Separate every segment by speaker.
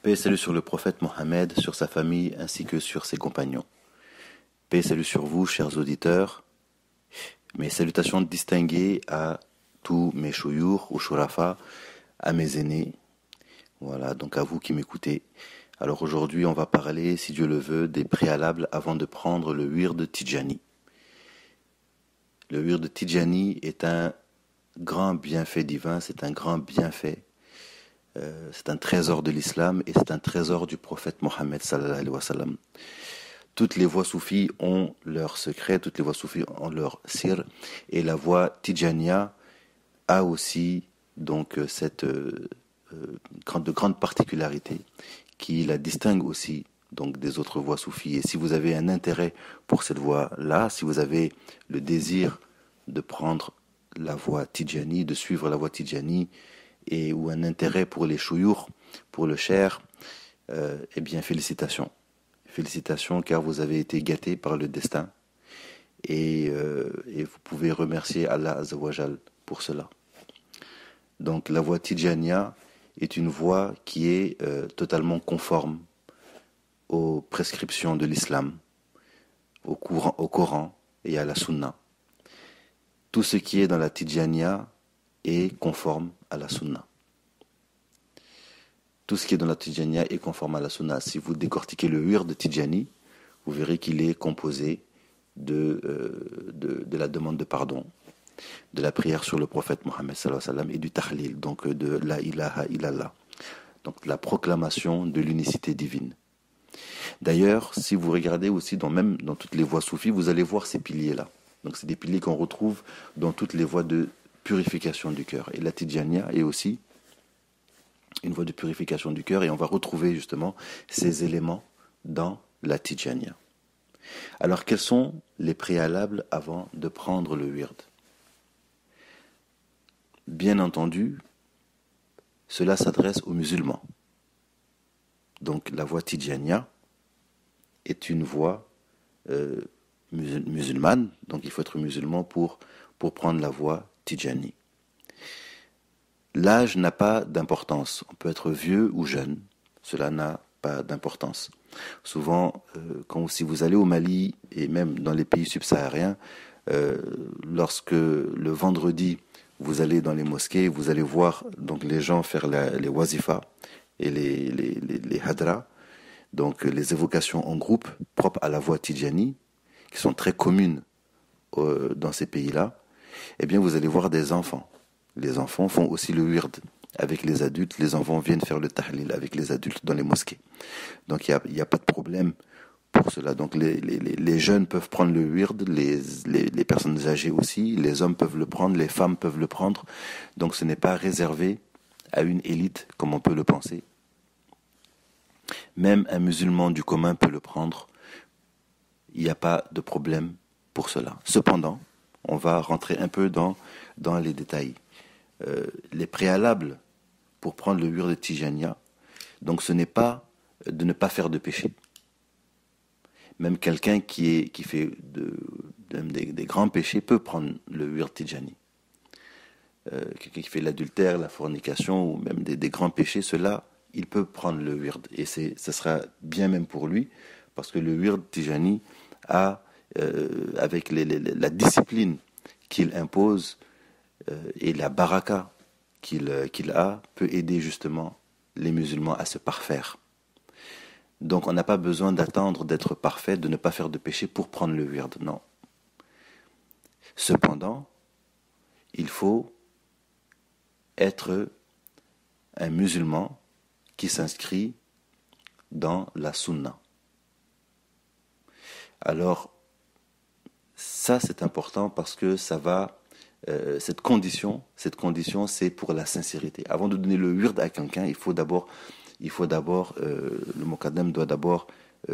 Speaker 1: Paix et salut sur le prophète Mohammed, sur sa famille ainsi que sur ses compagnons. Paix et salut sur vous, chers auditeurs. Mes salutations distinguées à tous mes chouyours ou chourafa, à mes aînés. Voilà, donc à vous qui m'écoutez. Alors aujourd'hui, on va parler, si Dieu le veut, des préalables avant de prendre le wird Tidjani. Le wird Tidjani est un grand bienfait divin, c'est un grand bienfait. C'est un trésor de l'islam et c'est un trésor du prophète Mohammed sallallahu alayhi wa sallam. Toutes les voies soufis ont leur secret, toutes les voies soufis ont leur sir, et la voie Tidjaniya a aussi donc cette de grande particularité qui la distingue aussi donc des autres voies soufis. Et si vous avez un intérêt pour cette voie-là, si vous avez le désir de prendre la voie Tidjani, de suivre la voie Tidjani, ou un intérêt pour les chouyours, pour le cher, eh bien félicitations. Félicitations car vous avez été gâtés par le destin et vous pouvez remercier Allah Azzawajal pour cela. Donc la voie Tidjaniya est une voie qui est totalement conforme aux prescriptions de l'islam, au Coran et à la Sunna. Tout ce qui est dans la Tidjaniya est conforme à la Sunna. Tout ce qui est dans la Tidjaniya est conforme à la Sunna. Si vous décortiquez le wird Tidjani, vous verrez qu'il est composé de la demande de pardon, de la prière sur le prophète Mohammed sallallahu alayhi wa sallam et du tahlil, donc de la ilaha illallah, donc la proclamation de l'unicité divine. D'ailleurs, si vous regardez aussi même dans toutes les voies soufis, vous allez voir ces piliers-là. Donc c'est des piliers qu'on retrouve dans toutes les voies de purification du cœur. Et la Tidjaniya est aussi une voie de purification du cœur et on va retrouver justement ces éléments dans la Tidjaniya. Alors quels sont les préalables avant de prendre le wird? Bien entendu, cela s'adresse aux musulmans. Donc la voie Tidjaniya est une voie musulmane, donc il faut être musulman pour prendre la voie Tidjani. L'âge n'a pas d'importance. On peut être vieux ou jeune. Cela n'a pas d'importance. Souvent, si vous allez au Mali et même dans les pays subsahariens, lorsque le vendredi, vous allez dans les mosquées, vous allez voir donc les gens faire les wazifas et les hadras, donc les évocations en groupe propres à la voie Tidjani, qui sont très communes dans ces pays-là. Eh bien, vous allez voir des enfants. Les enfants font aussi le wird avec les adultes. Les enfants viennent faire le tahlil avec les adultes dans les mosquées. Donc, il n'y a pas de problème pour cela. Donc, les jeunes peuvent prendre le wird, les personnes âgées aussi. Les hommes peuvent le prendre, les femmes peuvent le prendre. Donc, ce n'est pas réservé à une élite comme on peut le penser. Même un musulman du commun peut le prendre. Il n'y a pas de problème pour cela. Cependant, on va rentrer un peu dans les détails. Les préalables pour prendre le wird Tidjaniya, donc ce n'est pas de ne pas faire de péché. Même quelqu'un qui fait des grands péchés peut prendre le wird Tidjani. Quelqu'un qui fait l'adultère, la fornication ou même des grands péchés, cela, il peut prendre le wird. Et ça sera bien même pour lui, parce que le wird Tidjani a, avec la discipline qu'il impose et la baraka qu'il a, peut aider justement les musulmans à se parfaire. Donc on n'a pas besoin d'attendre d'être parfait, de ne pas faire de péché pour prendre le wird, non. Cependant, il faut être un musulman qui s'inscrit dans la sunna. Alors, ça c'est important parce que ça va, cette condition c'est pour la sincérité. Avant de donner le wird à quelqu'un, il faut d'abord, le muqaddam doit d'abord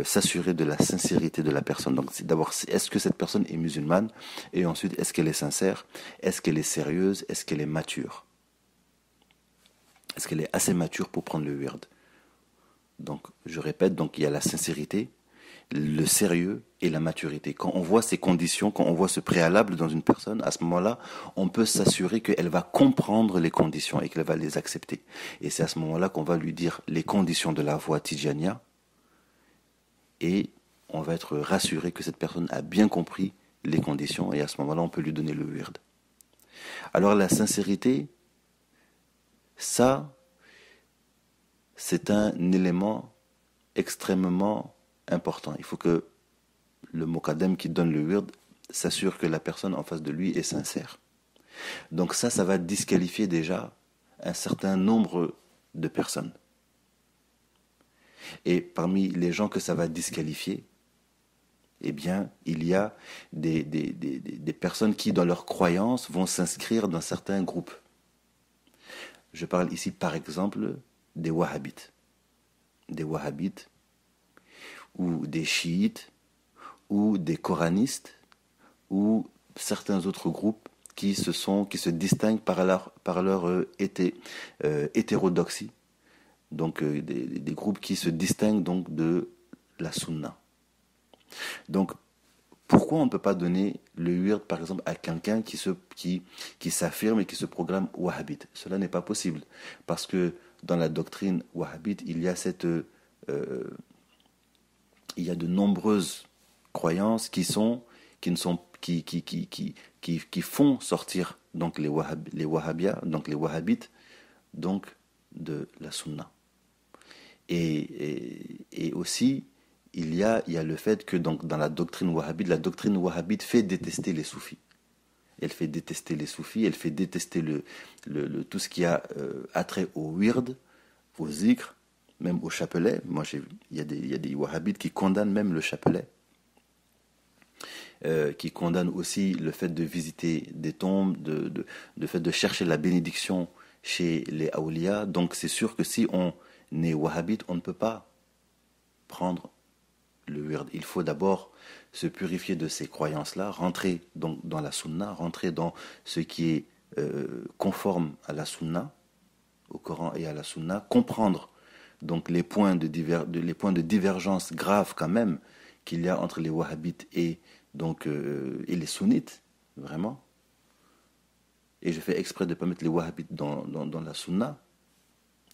Speaker 1: s'assurer de la sincérité de la personne. Donc c'est d'abord, est-ce que cette personne est musulmane? Et ensuite, est-ce qu'elle est sincère? Est-ce qu'elle est sérieuse? Est-ce qu'elle est mature? Est-ce qu'elle est assez mature pour prendre le wird? Donc, je répète, donc il y a la sincérité, le sérieux et la maturité. Quand on voit ces conditions, quand on voit ce préalable dans une personne, à ce moment-là, on peut s'assurer qu'elle va comprendre les conditions et qu'elle va les accepter. Et c'est à ce moment-là qu'on va lui dire les conditions de la voie Tijania et on va être rassuré que cette personne a bien compris les conditions et à ce moment-là, on peut lui donner le wird. Alors la sincérité, ça, c'est un élément extrêmement important. Il faut que le Moqaddam qui donne le wird s'assure que la personne en face de lui est sincère. Donc ça va disqualifier déjà un certain nombre de personnes. Et parmi les gens que ça va disqualifier, eh bien, il y a des personnes qui, dans leurs croyances, vont s'inscrire dans certains groupes. Je parle ici, par exemple, des wahhabites. Des wahhabites, ou des chiites, ou des coranistes, ou certains autres groupes qui se distinguent par leur hétérodoxie. Donc, des groupes qui se distinguent donc de la sunna. Donc, pourquoi on ne peut pas donner le wird, par exemple, à quelqu'un qui s'affirme et qui se proclame wahhabite? Cela n'est pas possible. Parce que dans la doctrine wahhabite, il y a de nombreuses croyances qui font sortir donc les wahhabites donc de la sunna. Et aussi, il y a le fait que donc, dans la doctrine wahhabite fait détester les soufis. Elle fait détester les soufis, elle fait détester tout ce qui a attrait au wird, au zikr, même au chapelet. Moi, il y a des wahhabites qui condamnent même le chapelet, qui condamnent aussi le fait de visiter des tombes, le fait de chercher la bénédiction chez les awliya. Donc, c'est sûr que si on est wahhabite, on ne peut pas prendre le wird. Il faut d'abord se purifier de ces croyances-là, rentrer donc dans la sunna, rentrer dans ce qui est conforme à la sunna, au Coran et à la sunna, comprendre donc les points de divergence graves quand même qu'il y a entre les wahhabites et les sunnites, vraiment. Et je fais exprès de ne pas mettre les wahhabites dans la sunna.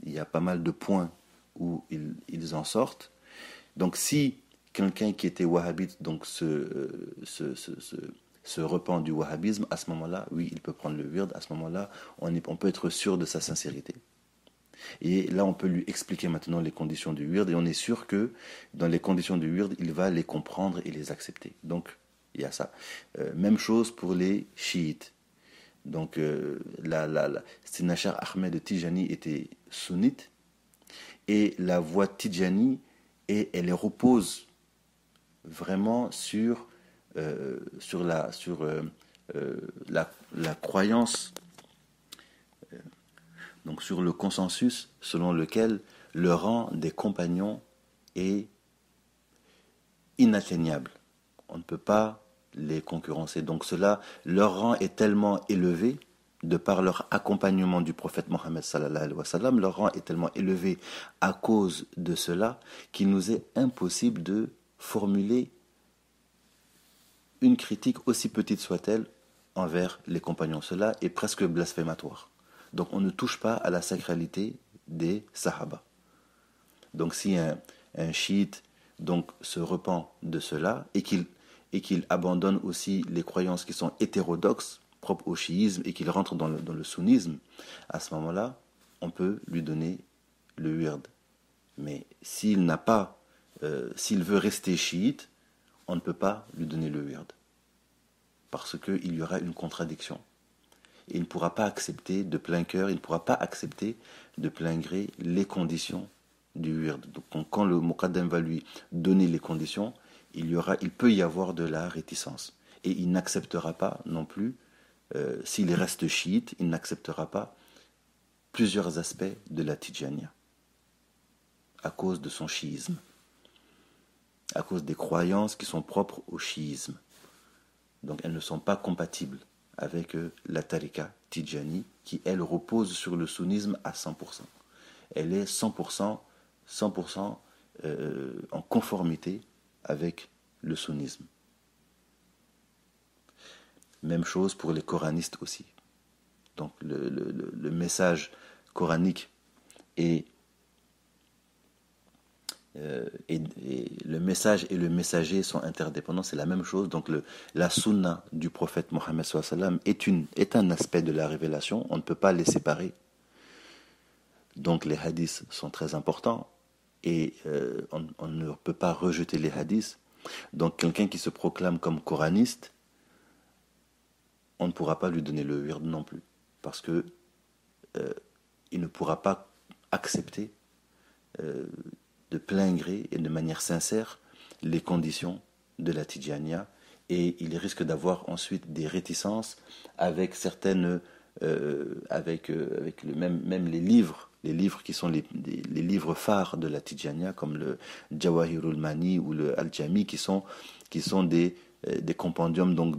Speaker 1: Il y a pas mal de points où ils en sortent. Donc si quelqu'un qui était wahhabite donc se repent du wahhabisme, à ce moment-là, oui, il peut prendre le wird. À ce moment-là, on peut être sûr de sa sincérité. Et là, on peut lui expliquer maintenant les conditions du wird et on est sûr que dans les conditions du wird, il va les comprendre et les accepter. Donc, il y a ça. Même chose pour les chiites. Donc, Sina Cheikh Ahmed Tijani était sunnite et la voie Tijani, elle repose vraiment sur la croyance, donc sur le consensus selon lequel le rang des compagnons est inatteignable. On ne peut pas les concurrencer. Donc leur rang est tellement élevé de par leur accompagnement du prophète Mohammed sallallahu alayhi wa sallam, leur rang est tellement élevé à cause de cela qu'il nous est impossible de formuler une critique, aussi petite soit-elle, envers les compagnons. Cela est presque blasphématoire. Donc on ne touche pas à la sacralité des sahaba. Donc si un chiite donc, se repent de cela et qu'il abandonne aussi les croyances qui sont hétérodoxes, propres au chiisme, et qu'il rentre dans le sunnisme, à ce moment-là, on peut lui donner le wird. Mais s'il veut rester chiite, on ne peut pas lui donner le wird. Parce qu'il y aura une contradiction. Et il ne pourra pas accepter de plein cœur, il ne pourra pas accepter de plein gré les conditions du wird. Donc quand le Muqaddam va lui donner les conditions, il peut y avoir de la réticence. Et il n'acceptera pas non plus, s'il reste chiite, il n'acceptera pas plusieurs aspects de la Tijania à cause de son chiisme, à cause des croyances qui sont propres au chiisme. Donc elles ne sont pas compatibles avec la Tariqa Tijani qui, elle, repose sur le sunnisme à 100%. Elle est 100% en conformité avec le sunnisme. Même chose pour les coranistes aussi. Donc le message coranique et le message et le messager sont interdépendants, c'est la même chose. Donc la sunna du prophète Mohammed sallallahu alayhi wa sallam est un aspect de la révélation, on ne peut pas les séparer. Donc les hadiths sont très importants et on ne peut pas rejeter les hadiths. Donc quelqu'un qui se proclame comme coraniste, on ne pourra pas lui donner le wird non plus, parce que il ne pourra pas accepter de plein gré et de manière sincère les conditions de la Tidjaniya, et il risque d'avoir ensuite des réticences avec certaines avec même les livres qui sont les livres phares de la Tidjaniya, comme le Jawahirul Mani ou le Al-Jami, qui sont des compendiums donc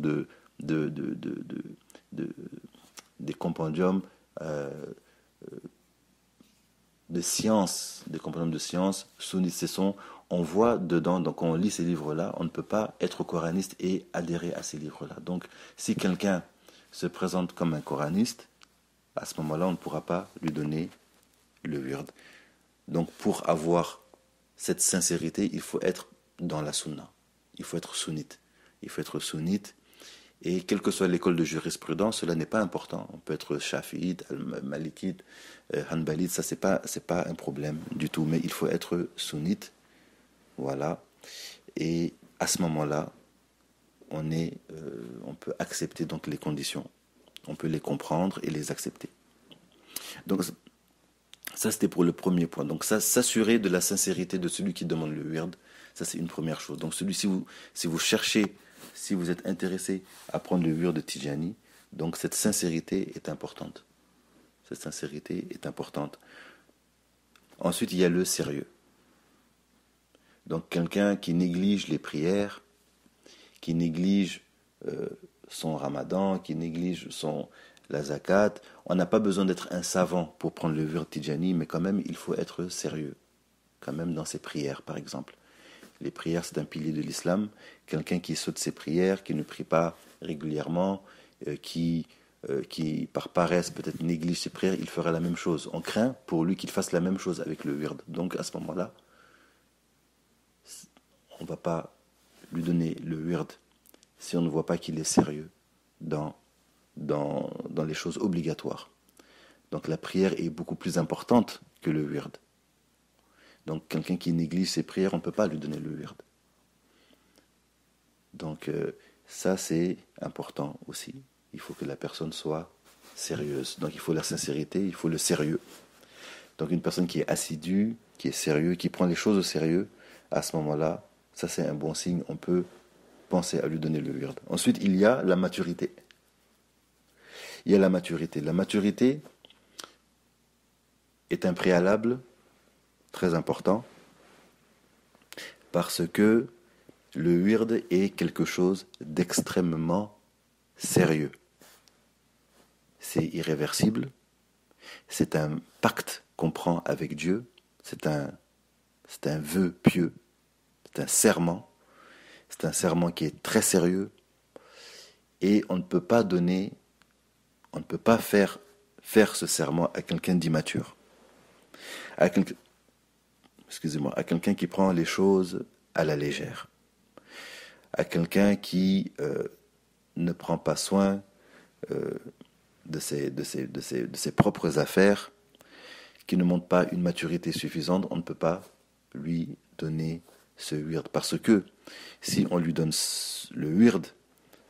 Speaker 1: des compendiums de sciences, des compendiums de sciences sunnites. On voit dedans, donc quand on lit ces livres-là, on ne peut pas être coraniste et adhérer à ces livres-là. Donc si quelqu'un se présente comme un coraniste, à ce moment-là, on ne pourra pas lui donner le wird. Donc pour avoir cette sincérité, il faut être dans la sunna. Il faut être sunnite. Il faut être sunnite. Et quelle que soit l'école de jurisprudence, cela n'est pas important. On peut être shafiite, malikite, hanbalite, ça c'est pas un problème du tout. Mais il faut être sunnite, voilà. Et à ce moment-là, on peut accepter donc les conditions. On peut les comprendre et les accepter. Donc ça c'était pour le premier point. Donc ça, s'assurer de la sincérité de celui qui demande le wird, ça c'est une première chose. Donc si vous cherchez, si vous êtes intéressé à prendre le wird de Tidjani, donc cette sincérité est importante. Cette sincérité est importante. Ensuite, il y a le sérieux. Donc quelqu'un qui néglige les prières, qui néglige son ramadan, qui néglige la zakat, on n'a pas besoin d'être un savant pour prendre le wird Tidjani, mais quand même il faut être sérieux, quand même dans ses prières par exemple. Les prières, c'est un pilier de l'islam. Quelqu'un qui saute ses prières, qui ne prie pas régulièrement, qui par paresse peut-être néglige ses prières, il fera la même chose. On craint pour lui qu'il fasse la même chose avec le wird. Donc à ce moment-là, on ne va pas lui donner le wird si on ne voit pas qu'il est sérieux dans les choses obligatoires. Donc la prière est beaucoup plus importante que le wird. Donc quelqu'un qui néglige ses prières, on ne peut pas lui donner le wird. Donc ça c'est important aussi. Il faut que la personne soit sérieuse. Donc il faut la sincérité, il faut le sérieux. Donc une personne qui est assidue, qui est sérieux, qui prend les choses au sérieux, à ce moment-là, ça c'est un bon signe, on peut penser à lui donner le wird. Ensuite, il y a la maturité. Il y a la maturité. La maturité est un préalable très important parce que le wird est quelque chose d'extrêmement sérieux. C'est irréversible, c'est un pacte qu'on prend avec Dieu, c'est un vœu pieux, c'est un serment qui est très sérieux et on ne peut pas faire ce serment à quelqu'un d'immature. À quelqu'un qui prend les choses à la légère, à quelqu'un qui ne prend pas soin de ses propres affaires, qui ne montre pas une maturité suffisante, on ne peut pas lui donner ce wird. Parce que si on lui donne le wird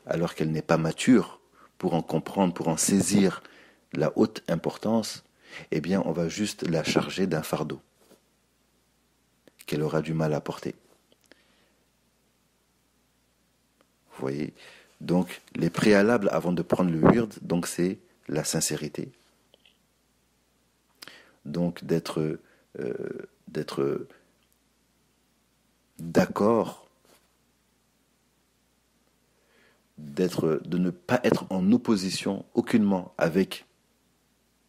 Speaker 1: alors qu'elle n'est pas mature pour en comprendre, pour en saisir la haute importance, eh bien on va juste la charger d'un fardeau qu'elle aura du mal à porter. Vous voyez ? Donc les préalables avant de prendre le wird, donc c'est la sincérité. Donc d'être d'accord, de ne pas être en opposition aucunement avec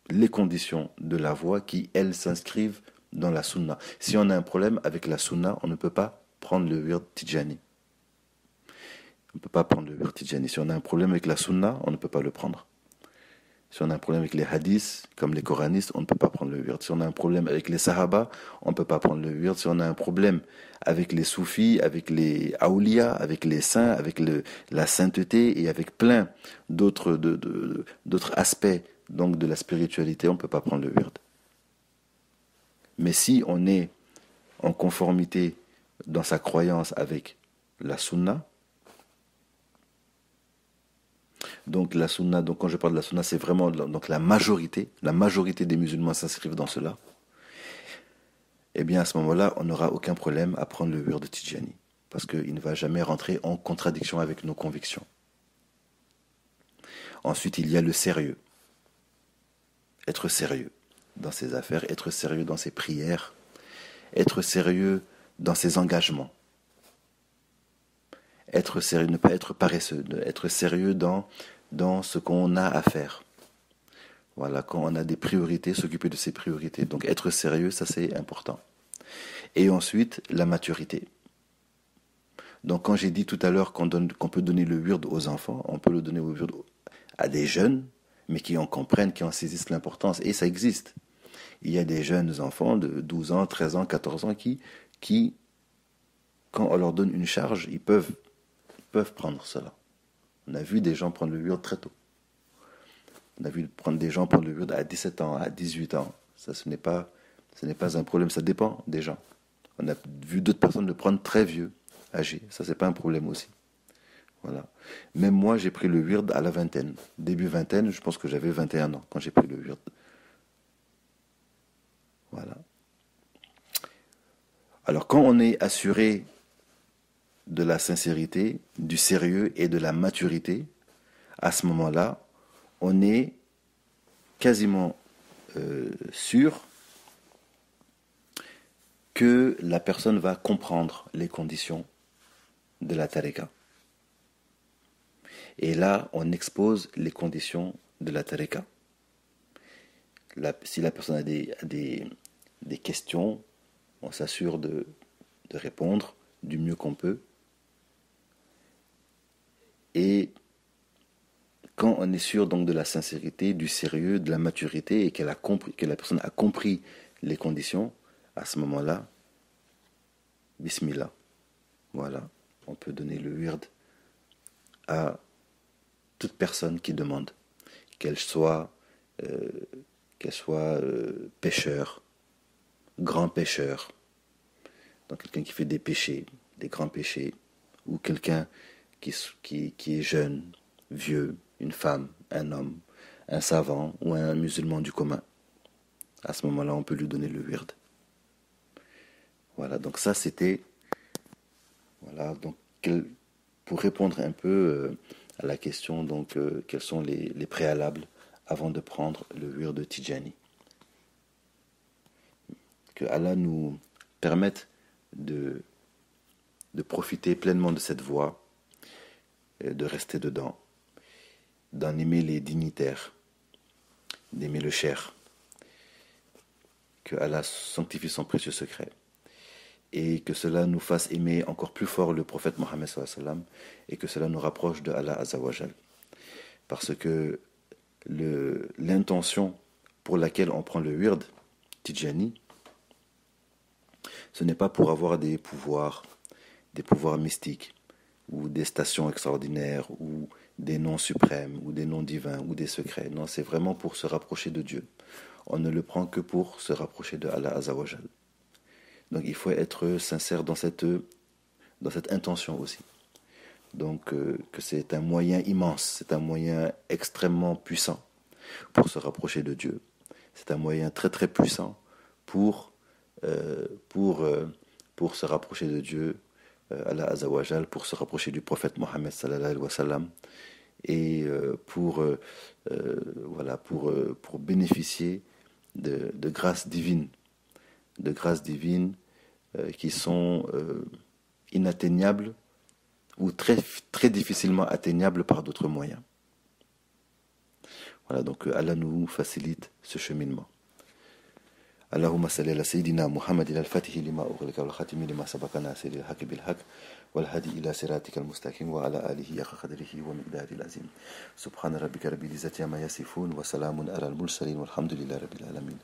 Speaker 1: les conditions de la voie qui, elles, s'inscrivent dans la sunna. Si on a un problème avec la sunna, on ne peut pas prendre le wird Tijani. On ne peut pas prendre le wird Tijani. Si on a un problème avec la sunna, on ne peut pas le prendre. Si on a un problème avec les hadiths, comme les coranistes, on ne peut pas prendre le wird. Si on a un problème avec les sahaba, on ne peut pas prendre le wird. Si on a un problème avec les soufis, avec les awliya, avec les saints, avec la sainteté et avec plein d'autres aspects donc de la spiritualité, on ne peut pas prendre le wird. Mais si on est en conformité dans sa croyance avec la sunna, donc la sunna, donc quand je parle de la sunna, c'est vraiment donc la majorité des musulmans s'inscrivent dans cela, eh bien à ce moment-là, on n'aura aucun problème à prendre le wird de Tijani, parce qu'il ne va jamais rentrer en contradiction avec nos convictions. Ensuite, il y a le sérieux. Être sérieux dans ses affaires, être sérieux dans ses prières, être sérieux dans ses engagements. Être sérieux, ne pas être paresseux, être sérieux dans ce qu'on a à faire. Voilà, quand on a des priorités, s'occuper de ses priorités. Donc être sérieux, ça c'est important. Et ensuite, la maturité. Donc quand j'ai dit tout à l'heure qu'on peut donner le wird aux enfants, on peut le donner au wird à des jeunes, mais qui en comprennent, qui en saisissent l'importance. Et ça existe. Il y a des jeunes enfants de 12 ans, 13 ans, 14 ans qui quand on leur donne une charge, ils peuvent prendre cela. On a vu des gens prendre le wird très tôt. On a vu prendre des gens prendre le wird à 17 ans, à 18 ans. Ça, ce n'est pas un problème, ça dépend des gens. On a vu d'autres personnes le prendre très vieux, âgé. Ça, c'est pas un problème aussi. Voilà. Même moi, j'ai pris le wird à la vingtaine. Début vingtaine, je pense que j'avais 21 ans quand j'ai pris le wird. Voilà. Alors, quand on est assuré de la sincérité, du sérieux et de la maturité, à ce moment-là, on est quasiment sûr que la personne va comprendre les conditions de la tariqa. Et là, on expose les conditions de la tariqa. Si la personne a des questions, on s'assure de répondre du mieux qu'on peut. Et quand on est sûr donc de la sincérité, du sérieux, de la maturité et que la personne a compris les conditions, à ce moment-là, bismillah. Voilà, on peut donner le wird à toute personne qui demande, qu'elle soit pécheur, grand pécheur, donc quelqu'un qui fait des péchés, des grands péchés, ou quelqu'un qui est jeune, vieux, une femme, un homme, un savant ou un musulman du commun. À ce moment-là, on peut lui donner le wird. Voilà, donc ça c'était, voilà, donc pour répondre un peu à la question, donc quels sont les préalables avant de prendre le wird de Tijani. Que Allah nous permette de profiter pleinement de cette voie, de rester dedans, d'en aimer les dignitaires, d'aimer le cher. Que Allah sanctifie son précieux secret. Et que cela nous fasse aimer encore plus fort le prophète Mohammed sallallahu alayhi wa sallam, et que cela nous rapproche de Allah azza wa jal. Parce que l'intention pour laquelle on prend le wird Tijani, ce n'est pas pour avoir des pouvoirs mystiques, ou des stations extraordinaires, ou des noms suprêmes, ou des noms divins, ou des secrets. Non, c'est vraiment pour se rapprocher de Dieu. On ne le prend que pour se rapprocher de Allah azza wa jal. Donc il faut être sincère dans cette intention aussi. Donc que c'est un moyen immense, c'est un moyen extrêmement puissant pour se rapprocher de Dieu. C'est un moyen très très puissant pour se rapprocher de Dieu, Allah azza wa jal, pour se rapprocher du prophète Mohammed sallallahu alayhi wa sallam, et pour bénéficier de grâces divines, qui sont inatteignables ou très, très difficilement atteignables par d'autres moyens. Voilà, donc Allah nous facilite ce cheminement. اللهم صل على سيدنا محمد الفاتح لما أغلق والخاتم لما سبق ناصر الحق بالحق والهادي إلى صراطك المستقيم وعلى آله حق قدره ومقداره العظيم سبحان ربك رب العزة عما يصفون وسلام على المرسلين والحمد لله رب العالمين.